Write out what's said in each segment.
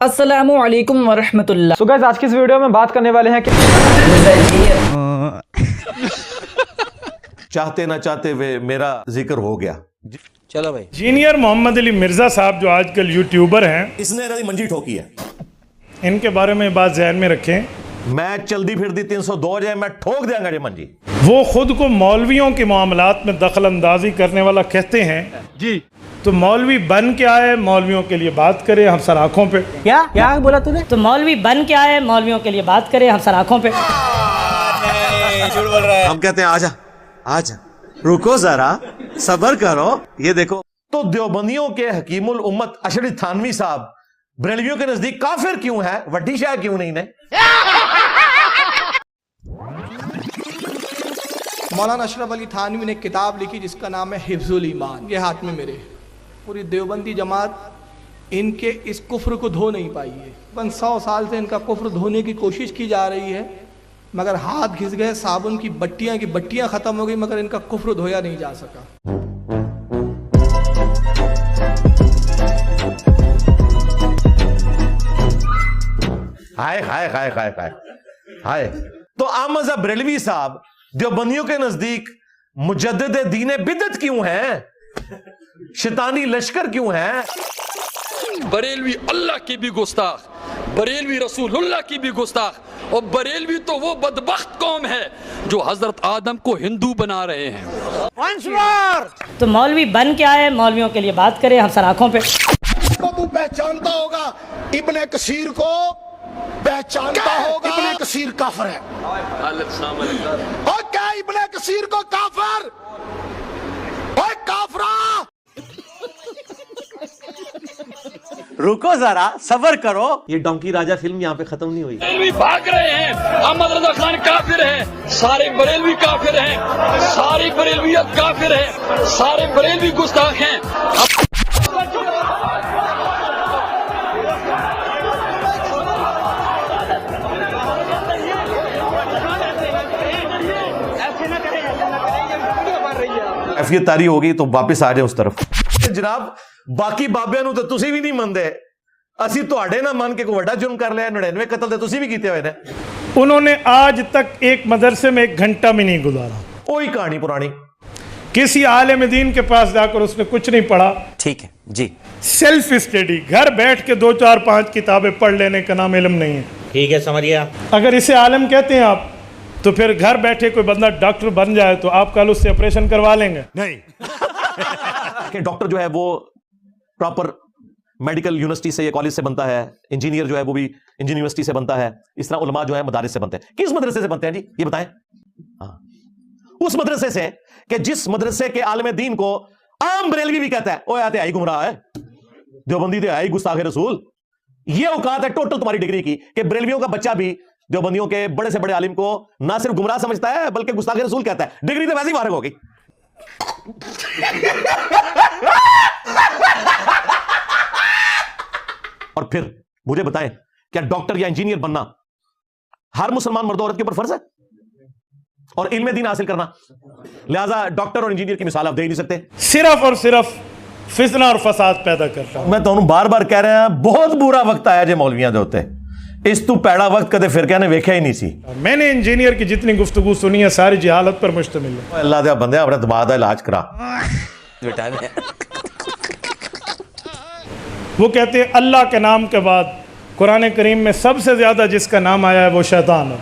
अस्सलामु अलैकुम वरहमतुल्लाह। So guys, आज की इस वीडियो में बात करने वाले हैं कि चाहते ना चाहते हुए मेरा जिक्र हो गया। चलो भाई। इंजीनियर मोहम्मद अली मिर्ज़ा साहब जो आजकल यूट्यूबर हैं, इसने ना मंजी ठोकी है। इनके बारे में बात ध्यान में रखें। मैं चलदी फिरदी 302 जाए मैं ठोक देंगा ये मंजी। वो खुद को मौलवियों के मामलात में दखल अंदाजी करने वाला कहते हैं जी। तो मौलवी बन के आए, मौलवियों के लिए बात करे हम सर आँखों पे। क्या क्या बोला तूने? तो मौलवी बन के आए, मौलवियों के लिए बात करे हम सर आँखों पे। झूठ बोल रहा है। हम कहते हैं आजा आजा, रुको जरा, सब्र करो, ये देखो। तो देवबंदियों के हकीमुल उम्मत अशरी थानवी साहब बरेलवियों के नजदीक काफिर क्यों है, वड्डी शाह क्यों नहीं ने? मौलाना अशरफ अली थानवी ने किताब लिखी जिसका नाम है हिफ्जुल ईमान। ये हाथ में मेरे पूरी देवबंदी जमात इनके इस कुफ्र को धो नहीं पाई है। 100 साल से इनका कुफ्र धोने की कोशिश की जा रही है, मगर हाथ घिस गए, साबुन की बट्टियां खत्म हो गई, मगर इनका कुफ्र धोया नहीं जा सका। हाय हाय हाय हाय हाय हाय। तो आमजा बरेलवी साहब देवबंदियों के नजदीक मुजद्दिद दीन बिदअत क्यों है, शैतानी लश्कर क्यों है? बरेलवी अल्लाह की भी गुस्ताख, बरेलवी रसूलुल्लाह की भी गुस्ताख, और बरेलवी तो वो बदबख्त कौम है जो हजरत आदम को हिंदू बना रहे हैं। तो मौलवी बन के आए, मौलवियों के लिए बात करे हम सर आँखों पे। तू पहचानता होगा इब्ने कसीर को, पहचानता होगा इब्ने कसीर काफिर है। और क्या इब्ने कसीर को काफिर? ओए काफरा, रुको जरा, सब्र करो। ये डोंकी राजा फिल्म यहाँ पे खत्म नहीं हुई। बरेलवी भाग रहे हैं, अहमद रजा खान काफिर है, सारे बरेलवी काफिर हैं, सारी बरेलवियत काफिर है, सारे बरेलवी गुस्ताख हैं। कैफियत तारी होगी तो वापस आ जाए उस तरफ। जनाब बाकी बाबियां ਨੂੰ ਤਾਂ ਤੁਸੀਂ ਵੀ ਨਹੀਂ ਮੰਨਦੇ, ਅਸੀਂ ਤੁਹਾਡੇ ਨਾਲ ਮੰਨ ਕੇ ਕੋਈ ਵੱਡਾ जुर्म कर लिया। 99 कत्ल तो ਤੁਸੀਂ भी कीते हुए ने। उन्होंने आज तक एक मदरसे में 1 घंटा भी नहीं गुजारा। वही कहानी पुरानी। किसी आलिम दीन के पास जाकर उसने कुछ नहीं पढ़ा। ठीक है जी। सेल्फ स्टडी, घर बैठ के 2 4 5 किताबें पढ़ लेने का नाम इल्म नहीं है। ठीक है, समझ गया। अगर इसे आलिम कहते हैं आप, तो फिर घर बैठे कोई बंदा डॉक्टर बन जाए तो आप कल उससे ऑपरेशन करवा लेंगे? नहीं। कि डॉक्टर जो है वो प्रॉपर मेडिकल यूनिवर्सिटी से या कॉलेज से बनता है, इंजीनियर जो है वो भी इंजीनियर यूनिवर्सिटी से बनता है, इस तरह उलमा जो है मदारिस से बनते हैं। किस मदरसे से बनते हैं जी, ये बताएं? हाँ, उस मदरसे से कि जिस मदरसे के आलिम दीन को आम बरेलवी भी कहता है ओ आते आई गुमराह है, देवबंदी दे आई गुस्ताखे रसूल। ये औकात है टोटल तुम्हारी डिग्री की कि बरेलवियों का बच्चा भी देवबंदियों के बड़े से बड़े आलिम को ना सिर्फ गुमराह समझता है बल्कि गुस्ताखे रसूल कहता है। डिग्री तो वैसे ही फारिग हो गई। और फिर मुझे बताएं, क्या डॉक्टर या इंजीनियर बनना हर मुसलमान मर्द औरत के ऊपर फर्ज है? और इल्म दीन हासिल करना, लिहाजा डॉक्टर और इंजीनियर की मिसाल आप दे ही नहीं सकते। सिर्फ और सिर्फ फितना और फसाद पैदा करता। मैं तो बार बार कह रहे हैं, बहुत बुरा वक्त आया जे मौलवियां दे उत्ते। इस तू पैड़ा वक्त कदे फिर कहने वेख्या ही नहीं सी। मैंने इंजीनियर की जितनी गुफ्तगू सुनी है सारी जहालत पर मुश्तमिल है। अल्लाह दे बंदे अपने दिमाग का इलाज करा। बेटा वो कहते हैं अल्लाह के नाम के बाद कुरान करीम में सबसे ज्यादा जिसका नाम आया है वो शैतान है,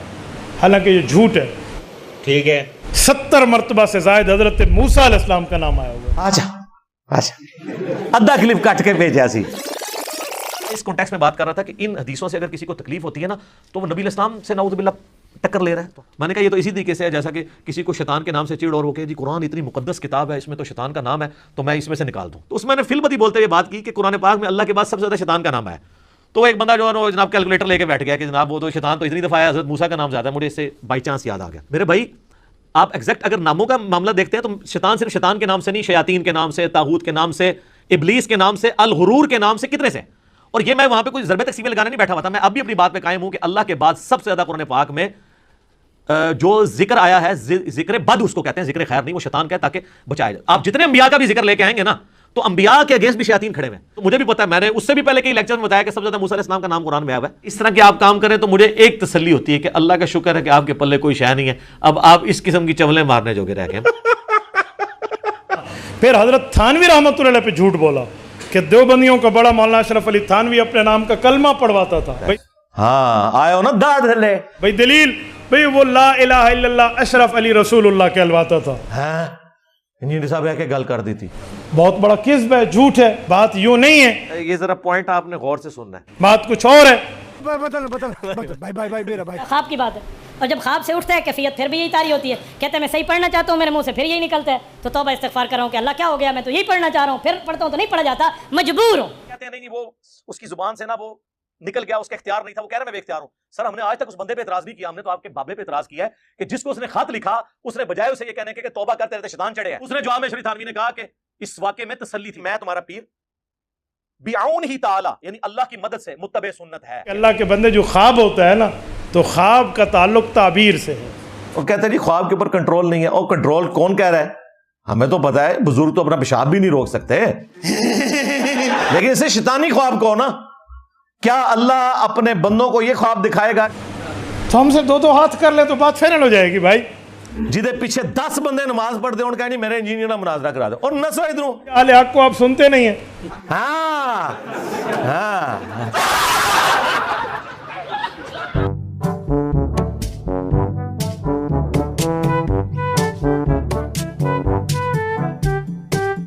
हालांकि ये झूठ है। ठीक है। 70 मरतबा से जायद हजरत मूसा अलैहिस्सलाम का नाम आया हुआ। आजा आजा, अद्धा क्लिप काट के भेजा सी। इस कॉन्टेक्स्ट में बात कर रहा था कि इन हदीसों से अगर किसी को तकलीफ होती है ना, तो वो नबी इस्लाम से नाउज़ुबिल्लाह टक्कर ले रहा है। तो मैंने कहा ये तो इसी तरीके से है जैसा कि किसी को शैतान के नाम से चिड़ और वो जी कुरान इतनी मुकद्दस किताब है, इसमें तो शैतान का नाम है, तो मैं इसमें से निकाल दूं। तो उसमें मैंने फिलबदी बोलते हुए बात की कि कुरान पाक में अल्लाह के बाद सबसे ज्यादा शैतान का नाम है। तो एक बंदा जो है वो जनाब कैलकुलेटर लेके बैठ गया कि जनाब वो तो शैतान तो इतनी दफा है, हज़रत मूसा का नाम ज्यादा है। मुझे इससे बाई चांस याद आ गया। मेरे भाई आप एग्जैक्ट अगर नामों का मामला देखते हैं तो शैतान सिर्फ शैतान के नाम से नहीं, शयातीन के नाम से, तागूत के नाम से, इबलीस के नाम से, अल गुरूर के नाम से, कितने से। और ये मैं वहां पे कोई ज़रबे तकसीम लगाने नहीं बैठा हुआ था। मैं अब भी अपनी बात पे कायम हूं कि अल्लाह के बाद सबसे ज्यादा कुरान पाक में जो जिक्र आया है, जिक्र बद उसको कहते हैं, जिक्र खैर नहीं, वो शैतान का है ताकि बचाया जाए। आप जितने अंबिया का भी जिक्र लेके आएंगे ना, तो अंबिया के अगेंस्ट भी शयातीन खड़े हुए। तो मुझे भी पता है, मैंने उससे भी पहले कई लेक्चर में बताया कि सबसे ज्यादा मूसा अलैहिस्सलाम का नाम कुरान में आया है। इस तरह के आप काम करें तो मुझे एक तसल्ली होती है कि अल्लाह का शुक्र है कि आपके पल्ले कोई शय नहीं है, अब आप इस किस्म की चवलें मारने जोगे रह गए। फिर हजरत थानवी रहमतुल्लाह अलैह पे झूठ बोला कि देवबंदियों का बड़ा मौलाना अशरफ अली थानवी अपने नाम का कलमा पढ़वाता था। भाई हाँ आयो ना दाद ले भाई दलील, भाई वो ला इलाहा इल्लल्लाह अशरफ अली रसूलुल्लाह कहलवाता था। इंजीनियर साहब के गल कर दी थी। बहुत बड़ा किस्ब है, झूठ है, बात यूं नहीं है। ये जरा पॉइंट आपने गौर से सुनना है, बात कुछ और है। ख्वाब की बात है, और जब ख्वाब से उठता है कैफियत फिर भी यही तारी होती है। कहते हैं मैं सही पढ़ना चाहता हूँ, मेरे मुंह से फिर यही निकलता है, तो तौबा इस्तिग़फ़ार कर रहा हूँ कि अल्लाह क्या हो गया, मैं तो यही पढ़ना चाह रहा हूँ, फिर पढ़ता हूँ तो नहीं पढ़ा जाता, मजबूर हूँ। कहते हैं नहीं वो उसकी जुबान से ना वो निकल गया, उसका इख्तियार नहीं था, वो कह रहा मैं बेख्तियार हूं। सर हमने आज तक उस बंदे पे एतराज नहीं किया, हमने तो आपके बाबे पे एतराज किया है कि जिसको उसने खत लिखा उसने बजाय उसे ये कहने के तौबा कर तेरे पे शैतान चढ़े हैं, उसने जवाब में शरीफ थानवी ने कहा कि इस वाकये में तसल्ली थी, मैं तुम्हारा पीर बिआउन ही ताला यानी अल्लाह की मदद से मुत्तबे सुन्नत है। अल्लाह के बंदे जो ख्वाब होता है ना, तो ख्वाब का ताल्लुक ताबीर से है। और कहते हैं जी ख्वाब के ऊपर कंट्रोल नहीं है। और कंट्रोल कौन कह रहा है? हमें तो पता है बुजुर्ग तो अपना पेशाब भी नहीं रोक सकते लेकिन इसे शैतानी ख्वाब कहो ना, क्या अल्लाह अपने बंदों को ये ख्वाब दिखाएगा? तो हमसे दो हाथ कर ले तो बात फाइनल हो जाएगी भाई। जिदे पीछे 10 बंदे नमाज पढ़ते हो, कहा नहीं मेरे इंजीनियर ना मुनाजरा करा दो, और नसवा इधरों आले हक को आप सुनते नहीं है। हाँ